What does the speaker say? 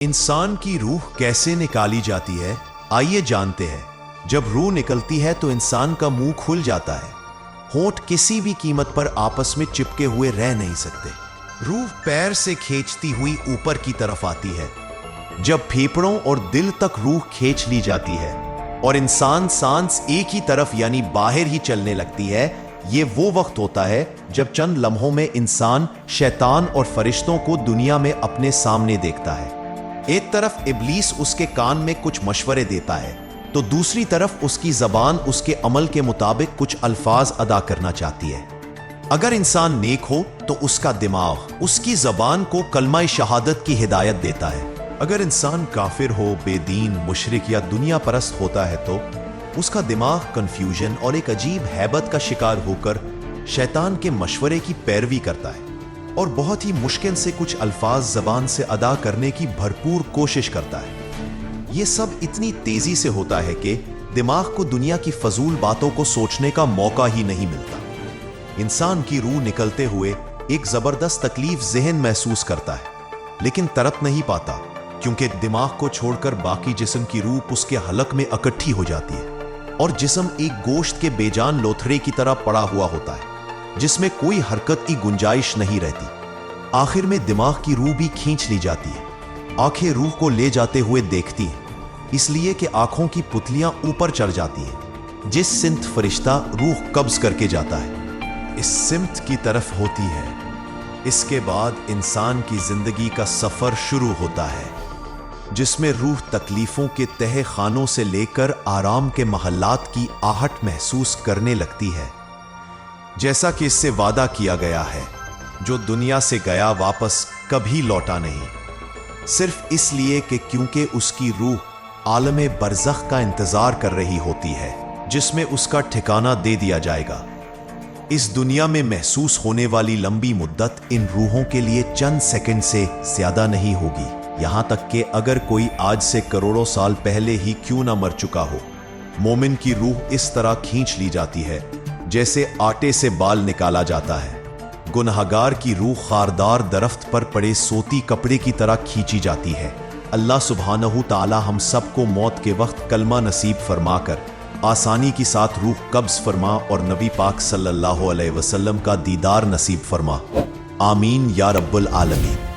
انسان کی روح کیسے نکالی جاتی ہے؟ آئیے جانتے ہیں۔ جب روح نکلتی ہے تو انسان کا منہ کھل جاتا ہے۔ ہونٹ کسی بھی قیمت پر آپس میں چپکے ہوئے رہ نہیں سکتے۔ روح پیر سے کھینچتی ہوئی اوپر کی طرف آتی ہے۔ جب پھیپھڑوں اور دل تک روح کھینچ لی جاتی ہے اور انسان سانس ایک ہی طرف یعنی باہر ہی چلنے لگتی ہے، یہ وہ وقت ہوتا ہے جب چند لمحوں میں انسان شیطان اور فرشتوں کو دنیا میں اپنے سامنے دیکھتا ہے۔ ایک طرف ابلیس اس کے کان میں کچھ مشورے دیتا ہے تو دوسری طرف اس کی زبان اس کے عمل کے مطابق کچھ الفاظ ادا کرنا چاہتی ہے۔ اگر انسان نیک ہو تو اس کا دماغ اس کی زبان کو کلمہ شہادت کی ہدایت دیتا ہے۔ اگر انسان کافر ہو، بے دین، مشرک یا دنیا پرست ہوتا ہے تو اس کا دماغ کنفیوژن اور ایک عجیب ہیبت کا شکار ہو کر شیطان کے مشورے کی پیروی کرتا ہے اور بہت ہی مشکل سے کچھ الفاظ زبان سے ادا کرنے کی بھرپور کوشش کرتا ہے۔ یہ سب اتنی تیزی سے ہوتا ہے کہ دماغ کو دنیا کی فضول باتوں کو سوچنے کا موقع ہی نہیں ملتا۔ انسان کی روح نکلتے ہوئے ایک زبردست تکلیف ذہن محسوس کرتا ہے، لیکن تڑپ نہیں پاتا کیونکہ دماغ کو چھوڑ کر باقی جسم کی روح اس کے حلق میں اکٹھی ہو جاتی ہے اور جسم ایک گوشت کے بے جان لوتھڑے کی طرح پڑا ہوا ہوتا ہے جس میں کوئی حرکت کی گنجائش نہیں رہتی۔ آخر میں دماغ کی روح بھی کھینچ لی جاتی ہے۔ آنکھیں روح کو لے جاتے ہوئے دیکھتی ہیں، اس لیے کہ آنکھوں کی پتلیاں اوپر چڑھ جاتی ہیں جس سمت فرشتہ روح قبض کر کے جاتا ہے، اس سمت کی طرف ہوتی ہے۔ اس کے بعد انسان کی زندگی کا سفر شروع ہوتا ہے جس میں روح تکلیفوں کے تہہ خانوں سے لے کر آرام کے محلات کی آہٹ محسوس کرنے لگتی ہے۔ جیسا کہ اس سے وعدہ کیا گیا ہے، جو دنیا سے گیا واپس کبھی لوٹا نہیں، صرف اس لیے کہ کیونکہ اس کی روح عالم برزخ کا انتظار کر رہی ہوتی ہے جس میں اس کا ٹھکانہ دے دیا جائے گا۔ اس دنیا میں محسوس ہونے والی لمبی مدت ان روحوں کے لیے چند سیکنڈ سے زیادہ نہیں ہوگی، یہاں تک کہ اگر کوئی آج سے کروڑوں سال پہلے ہی کیوں نہ مر چکا ہو، مومن کی روح اس طرح کھینچ لی جاتی ہے جیسے آٹے سے بال نکالا جاتا ہے۔ گنہگار کی روح خاردار درخت پر پڑے سوتی کپڑے کی طرح کھینچی جاتی ہے۔ اللہ سبحانہ تعالی ہم سب کو موت کے وقت کلمہ نصیب فرما کر آسانی کے ساتھ روح قبض فرما اور نبی پاک صلی اللہ علیہ وسلم کا دیدار نصیب فرما۔ آمین یا رب العالمین۔